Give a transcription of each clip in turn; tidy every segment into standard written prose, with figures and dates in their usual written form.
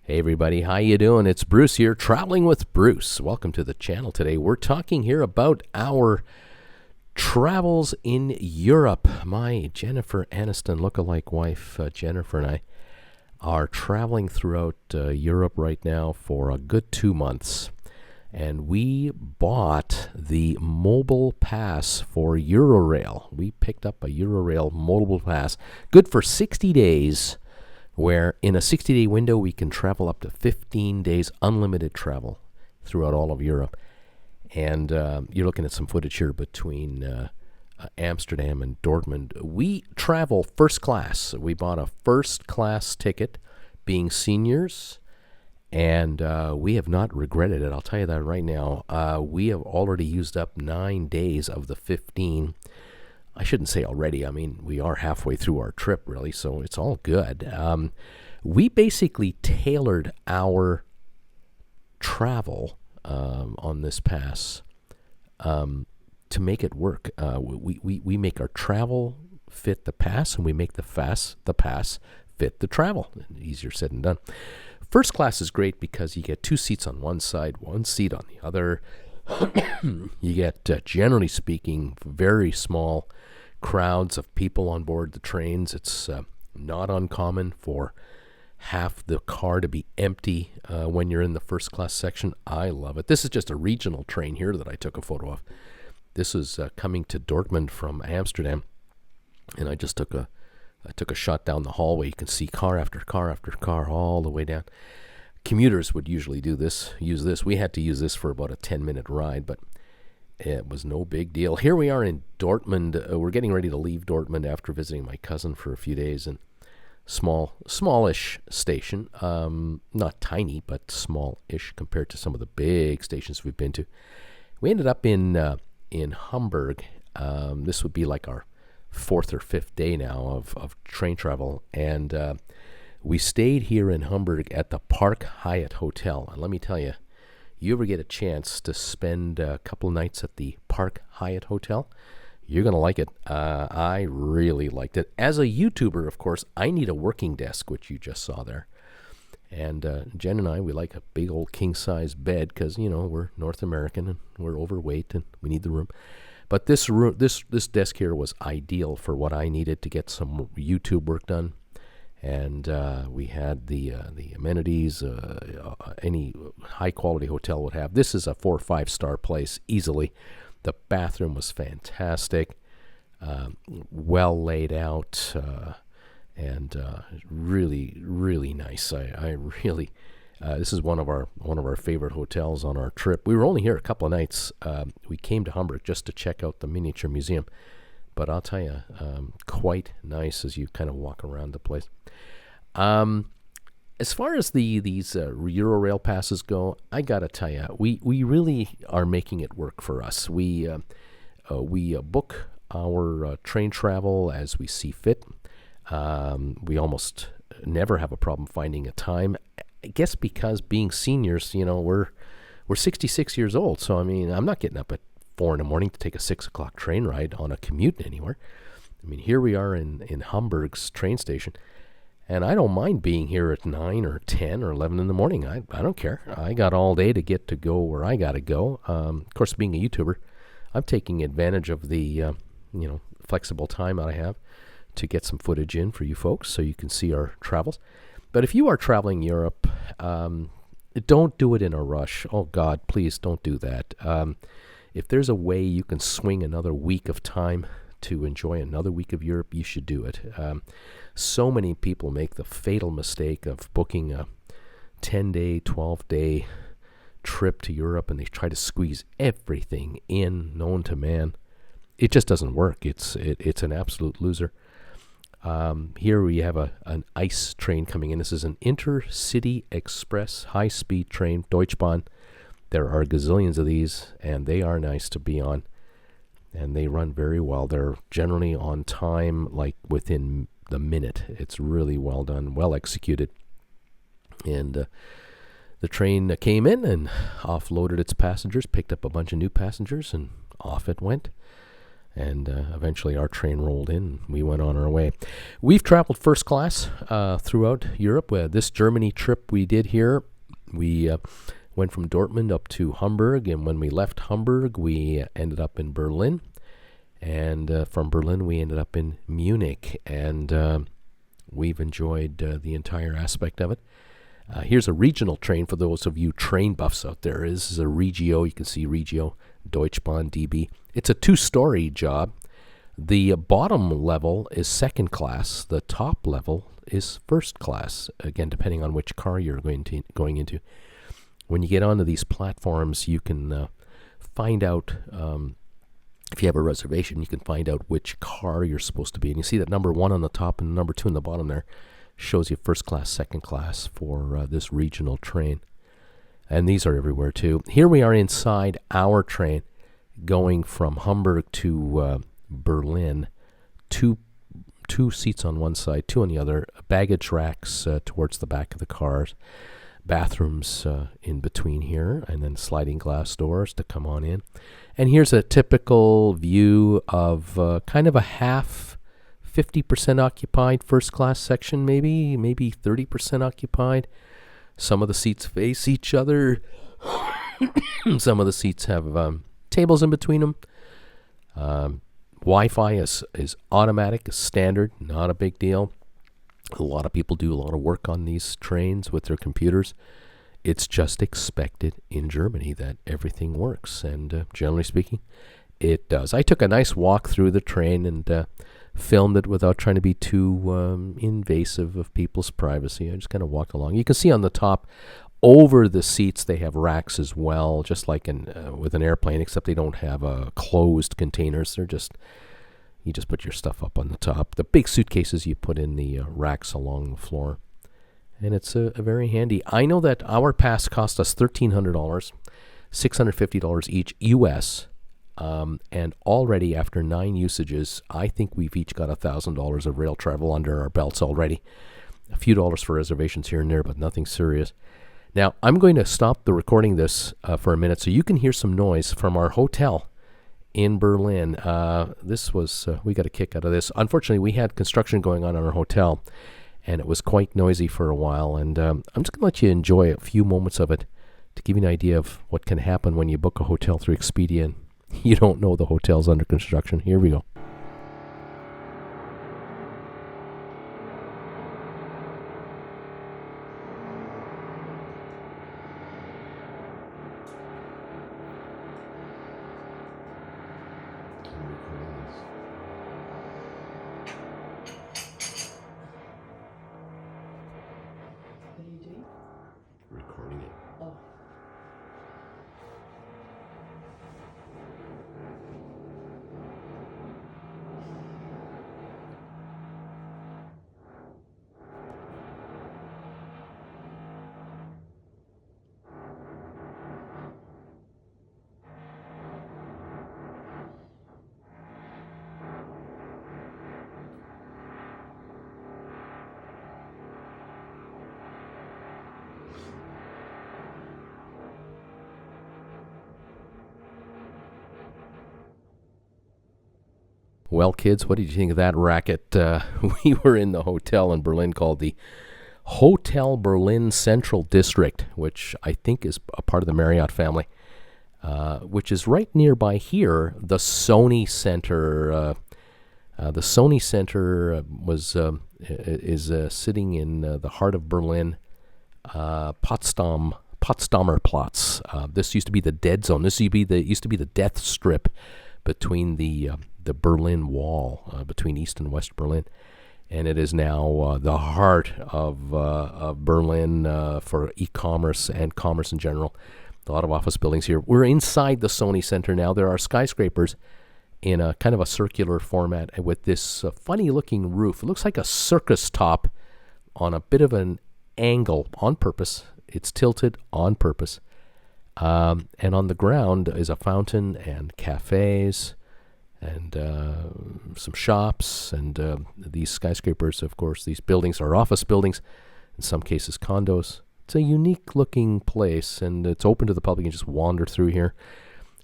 Hey everybody, how you doing? It's Bruce here, Traveling with Bruce. Welcome to the channel today. We're talking here about our travels in Europe. My Jennifer Aniston lookalike wife, Jennifer, and I are traveling throughout Europe right now for a good 2 months. And we bought the mobile pass for Eurail. We picked up a Eurail mobile pass, good for 60 days, where in a 60-day window we can travel up to 15 days unlimited travel throughout all of Europe. And you're looking at some footage here between Amsterdam and Dortmund. We travel first class. We bought a first class ticket, being seniors, and we have not regretted it. I'll tell you that right now. We have already used up 9 days of the 15. I shouldn't say already. I mean, we are halfway through our trip, really, so it's all good. We basically tailored our travel on this pass to make it work. We make our travel fit the pass, and we make the pass fit the travel. Easier said than done. First class is great because you get 2 seats on one side, 1 seat on the other. You get, generally speaking, very small crowds of people on board the trains. It's not uncommon for half the car to be empty when you're in the first class section. I love it. This is just a regional train here that I took a photo of. This is coming to Dortmund from Amsterdam, and I just took a shot down the hallway. You can see car after car after car all the way down. Commuters would usually use this. We had to use this for about a 10-minute ride, but it was no big deal. Here we are in Dortmund. We're getting ready to leave Dortmund after visiting my cousin for a few days. And smallish station. Not tiny, but smallish compared to some of the big stations we've been to. We ended up in Hamburg. This would be like our 4th or 5th day now of train travel. And we stayed here in Hamburg at the Park Hyatt Hotel. And let me tell you, you ever get a chance to spend a couple of nights at the Park Hyatt Hotel, you're going to like it. I really liked it. As a YouTuber, of course, I need a working desk, which you just saw there. And Jen and I, we like a big old king-size bed because, you know, we're North American and we're overweight and we need the room. But this desk here was ideal for what I needed to get some YouTube work done. And we had the amenities any high-quality hotel would have. This is a 4 or 5-star place, easily. The bathroom was fantastic, well laid out, and really, really nice. I really, this is one of our favorite hotels on our trip. We were only here a couple of nights. We came to Hamburg just to check out the miniature museum. But I'll tell you, quite nice as you kind of walk around the place. As far as these Eurail passes go, I gotta tell you, we really are making it work for us. We book our train travel as we see fit. We almost never have a problem finding a time. I guess because being seniors, you know, we're 66 years old. So I mean, I'm not getting up at 4 in the morning to take a 6 o'clock train ride on a commute anywhere. I mean, here we are in Hamburg's train station, and I don't mind being here at 9 or 10 or 11 in the morning. I don't care. I got all day to get to go where I got to go. Of course, being a YouTuber, I'm taking advantage of the flexible time that I have to get some footage in for you folks so you can see our travels. But if you are traveling Europe, don't do it in a rush. Oh, God, please don't do that. If there's a way you can swing another week of time to enjoy another week of Europe, you should do it. So many people make the fatal mistake of booking a 10-day, 12-day trip to Europe, and they try to squeeze everything in known to man. It just doesn't work. It's an absolute loser. Here we have an ICE train coming in. This is an Intercity Express high-speed train, Deutschbahn. There are gazillions of these, and they are nice to be on, and they run very well. They're generally on time, like within the minute. It's really well done, well executed. And the train came in and offloaded its passengers, picked up a bunch of new passengers, and off it went. And eventually our train rolled in. We went on our way. We've traveled first class throughout Europe. This Germany trip we did here, we went from Dortmund up to Hamburg. And when we left Hamburg, we ended up in Berlin. And from Berlin, we ended up in Munich. And we've enjoyed the entire aspect of it. Here's a regional train for those of you train buffs out there. This is a Regio. You can see Regio, Deutschbahn, DB. It's a 2-story job. The bottom level is second class. The top level is first class. Again, depending on which car you're going into. When you get onto these platforms, you can find out, if you have a reservation, you can find out which car you're supposed to be. And you see that number 1 on the top and number 2 on the bottom there shows you first class, second class for this regional train. And these are everywhere too. Here we are inside our train going from Hamburg to Berlin. Two seats on one side, 2 on the other. Baggage racks towards the back of the cars. Bathrooms in between here. And then sliding glass doors to come on in. And here's a typical view of kind of a half 50% occupied first class section, maybe 30% occupied. Some of the seats face each other. Some of the seats have tables in between them. Wi-Fi is automatic, is standard, not a big deal. A lot of people do a lot of work on these trains with their computers. It's just expected in Germany that everything works, and generally speaking, it does. I took a nice walk through the train and filmed it without trying to be too invasive of people's privacy. I just kind of walked along. You can see on the top, over the seats, they have racks as well, just like with an airplane, except they don't have closed containers. They're you just put your stuff up on the top. The big suitcases you put in the racks along the floor. And it's a very handy. I know that our pass cost us $1,300, $650 each US. And already after 9 usages, I think we've each got $1,000 of rail travel under our belts already. A few dollars for reservations here and there, but nothing serious. Now, I'm going to stop the recording this for a minute so you can hear some noise from our hotel in Berlin. We got a kick out of this. Unfortunately, we had construction going on in our hotel, and it was quite noisy for a while. And I'm just going to let you enjoy a few moments of it to give you an idea of what can happen when you book a hotel through Expedia and you don't know the hotel's under construction. Here we go. Recording it. Oh. Well, kids, what did you think of that racket? We were in the hotel in Berlin called the Hotel Berlin Central District, which I think is a part of the Marriott family, which is right nearby here, the Sony Center. The Sony Center is sitting in the heart of Berlin, Potsdamer Platz. This used to be the dead zone. This used to be the death strip between the Berlin Wall, between East and West Berlin, and it is now the heart of Berlin for e-commerce and commerce in general. A lot of office buildings here. We're inside the Sony Center now. There are skyscrapers in a kind of a circular format with this funny-looking roof. It looks like a circus top on a bit of an angle on purpose. It's tilted on purpose. And on the ground is a fountain and cafes and some shops. And these skyscrapers, of course, these buildings are office buildings, in some cases condos. It's a unique-looking place, and it's open to the public. You can just wander through here.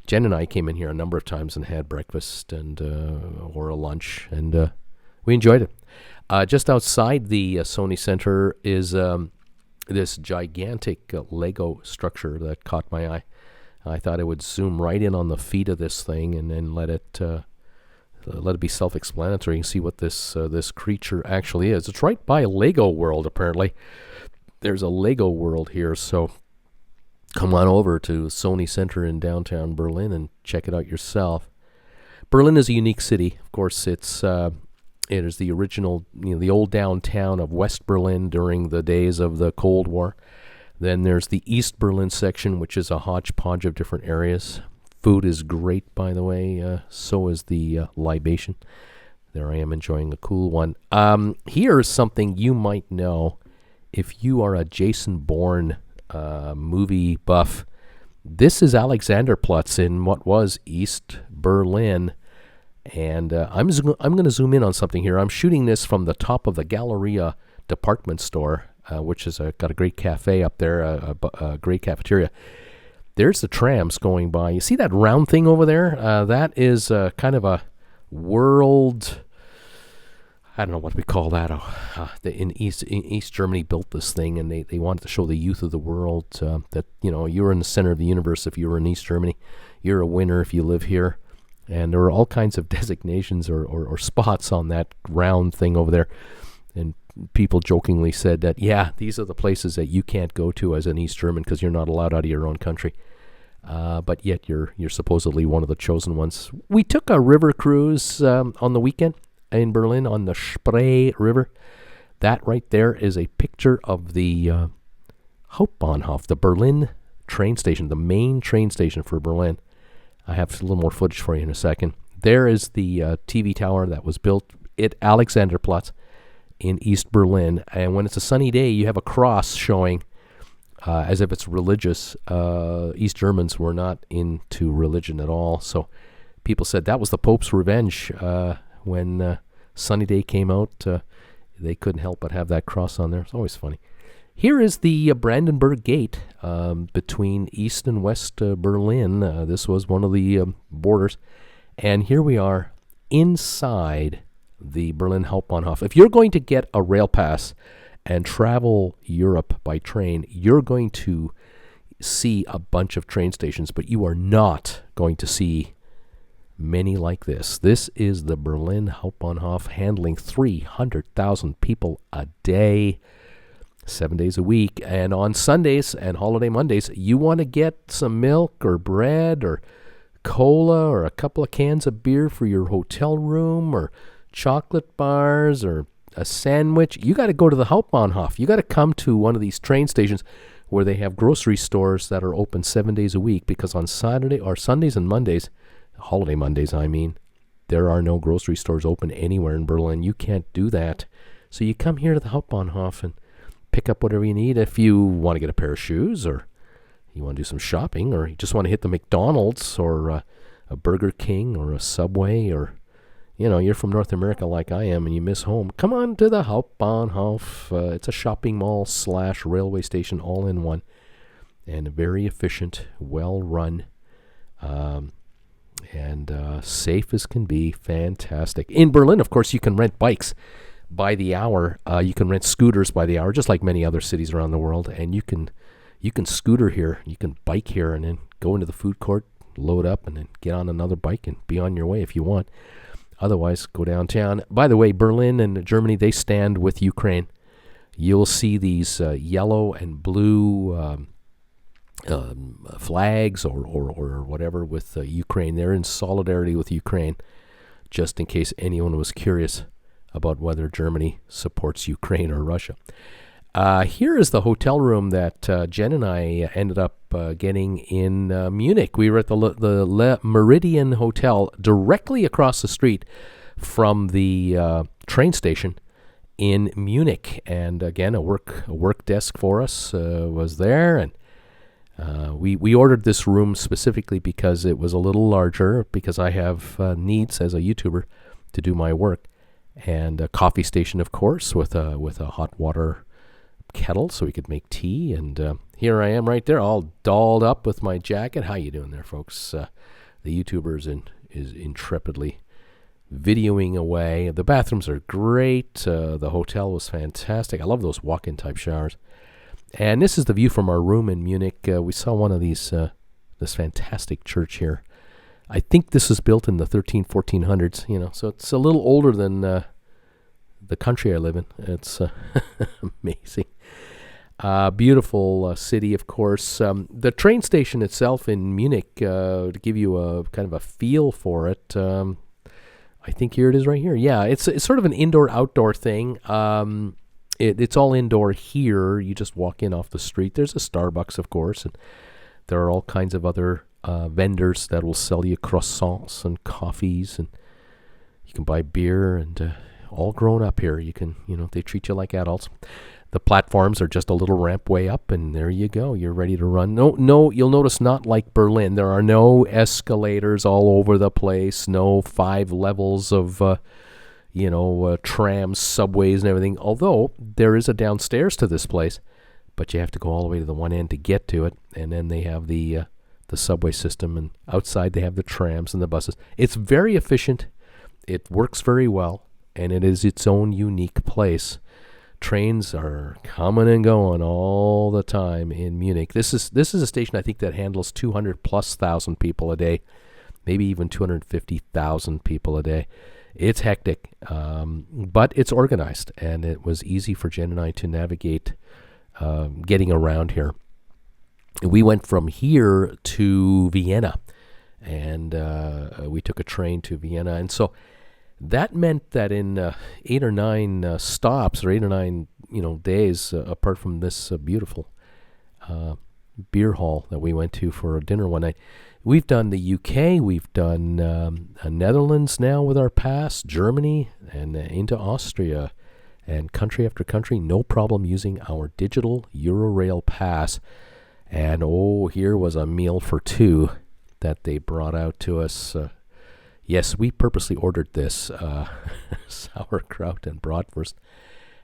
Jen and I came in here a number of times and had breakfast and or a lunch, and we enjoyed it. Just outside the Sony Center is this gigantic Lego structure that caught my eye. I thought I would zoom right in on the feet of this thing and then let it be self-explanatory and see what this creature actually is. It's right by Lego World, apparently. There's a Lego World here, so come on over to Sony Center in downtown Berlin and check it out yourself. Berlin is a unique city. Of course, it is the original, the old downtown of West Berlin during the days of the Cold War. Then there's the East Berlin section, which is a hodgepodge of different areas. Food is great, by the way. So is the libation. There I am enjoying a cool one. Here's something you might know if you are a Jason Bourne movie buff. This is Alexanderplatz in what was East Berlin. And I'm going to zoom in on something here. I'm shooting this from the top of the Galleria department store, which has got a great cafe up there, a great cafeteria. There's the trams going by. You see that round thing over there? That is kind of a world... I don't know what we call that. In East Germany built this thing, and they wanted to show the youth of the world that, you're in the center of the universe if you were in East Germany. You're a winner if you live here. And there are all kinds of designations or spots on that round thing over there. And people jokingly said that, these are the places that you can't go to as an East German because you're not allowed out of your own country. But yet you're supposedly one of the chosen ones. We took a river cruise on the weekend in Berlin on the Spree River. That right there is a picture of the Hauptbahnhof, the Berlin train station, the main train station for Berlin. I have a little more footage for you in a second. There is the TV tower that was built at Alexanderplatz in East Berlin. And when it's a sunny day, you have a cross showing as if it's religious. East Germans were not into religion at all. So people said that was the Pope's revenge. When Sunny Day came out, they couldn't help but have that cross on there. It's always funny. Here is the Brandenburg Gate between East and West Berlin. This was one of the borders. And here we are inside the Berlin Hauptbahnhof. If you're going to get a rail pass and travel Europe by train, you're going to see a bunch of train stations, but you are not going to see many like this. This is the Berlin Hauptbahnhof, handling 300,000 people a day. 7 days a week, and on Sundays and holiday Mondays, you want to get some milk or bread or cola or a couple of cans of beer for your hotel room or chocolate bars or a sandwich, you got to go to the Hauptbahnhof. You got to come to one of these train stations where they have grocery stores that are open 7 days a week, because on Saturday or Sundays and Mondays, holiday Mondays, there are no grocery stores open anywhere in Berlin. You can't do that. So you come here to the Hauptbahnhof and pick up whatever you need. If you want to get a pair of shoes, or you want to do some shopping, or you just want to hit the McDonald's or a Burger King or a Subway, or you're from North America like I am and you miss home, come on to the Hauptbahnhof. It's a shopping mall / railway station all in one, and very efficient, well run, and safe as can be. Fantastic. In Berlin, of course, you can rent bikes by the hour. You can rent scooters by the hour, just like many other cities around the world. And you can scooter here, you can bike here, and then go into the food court, load up, and then get on another bike and be on your way if you want. Otherwise, go downtown. By the way, Berlin and Germany, they stand with Ukraine. You'll see these yellow and blue flags or whatever with Ukraine. They're in solidarity with Ukraine, just in case anyone was curious about whether Germany supports Ukraine or Russia. Here is the hotel room that Jen and I ended up getting in Munich. We were at the Meridian Hotel, directly across the street from the train station in Munich. And again, a work desk for us was there, and we ordered this room specifically because it was a little larger, because I have needs as a YouTuber to do my work. And a coffee station, of course, with a hot water kettle so we could make tea. And here I am right there, all dolled up with my jacket. How you doing there, folks? The YouTuber's is intrepidly videoing away. The bathrooms are great. The hotel was fantastic. I love those walk-in type showers. And this is the view from our room in Munich. We saw one of these, this fantastic church here. I think this was built in the 1400s, so it's a little older than the country I live in. It's amazing. Beautiful city, of course. The train station itself in Munich, to give you a kind of a feel for it, I think here it is right here. Yeah, it's sort of an indoor-outdoor thing. It's all indoor here. You just walk in off the street. There's a Starbucks, of course, and there are all kinds of other vendors that will sell you croissants and coffees, and you can buy beer, and all grown up here. You can, they treat you like adults. The platforms are just a little ramp way up, and there you go. You're ready to run. No, you'll notice not like Berlin. There are no escalators all over the place, no 5 levels of, trams, subways, and everything. Although there is a downstairs to this place, but you have to go all the way to the one end to get to it. And then they have the subway system, and outside they have the trams and the buses. It's very efficient. It works very well, and it is its own unique place. Trains are coming and going all the time in Munich. This is a station I think that handles 200,000+ people a day, maybe even 250,000 people a day. It's hectic, but it's organized, and it was easy for Jen and I to navigate getting around here. We went from here to Vienna, and we took a train to Vienna, and so that meant that in 8 or 9 stops, or 8 or 9 days, apart from this beautiful beer hall that we went to for a dinner one night, we've done the UK, we've done Netherlands now with our pass, Germany, and into Austria, and country after country, no problem using our digital Eurail pass. And here was a meal for 2 that they brought out to us. Yes, we purposely ordered this sauerkraut and bratwurst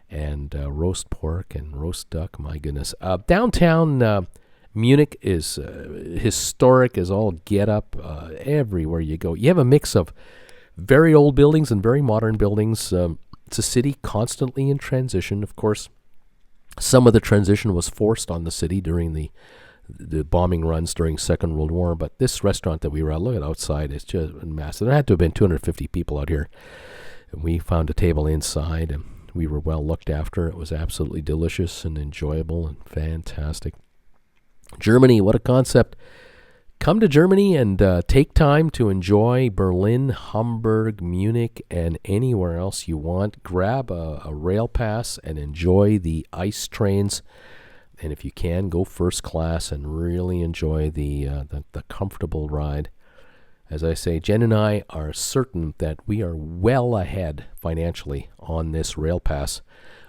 and roast pork and roast duck. My goodness. Downtown Munich is historic as all get up everywhere you go. You have a mix of very old buildings and very modern buildings. It's a city constantly in transition. Of course, some of the transition was forced on the city during the bombing runs during Second World War, but this restaurant that we were at, look at outside, it's just massive. There had to have been 250 people out here. And we found a table inside, and we were well looked after. It was absolutely delicious and enjoyable and fantastic. Germany, what a concept. Come to Germany and take time to enjoy Berlin, Hamburg, Munich, and anywhere else you want. Grab a rail pass and enjoy the ice trains. And if you can, go first class and really enjoy the comfortable ride. As I say, Jen and I are certain that we are well ahead financially on this rail pass,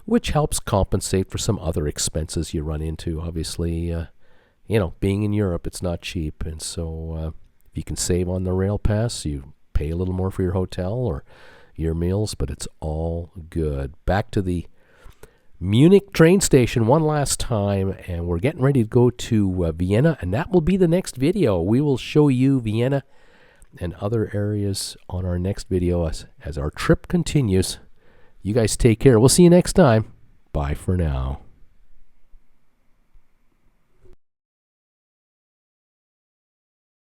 which helps compensate for some other expenses you run into. Obviously, being in Europe, it's not cheap. And so if you can save on the rail pass, you pay a little more for your hotel or your meals, but it's all good. Back to the Munich train station one last time, and we're getting ready to go to Vienna, and that will be the next video. We will show you Vienna and other areas on our next video as our trip continues. You guys take care. We'll see you next time. Bye for now.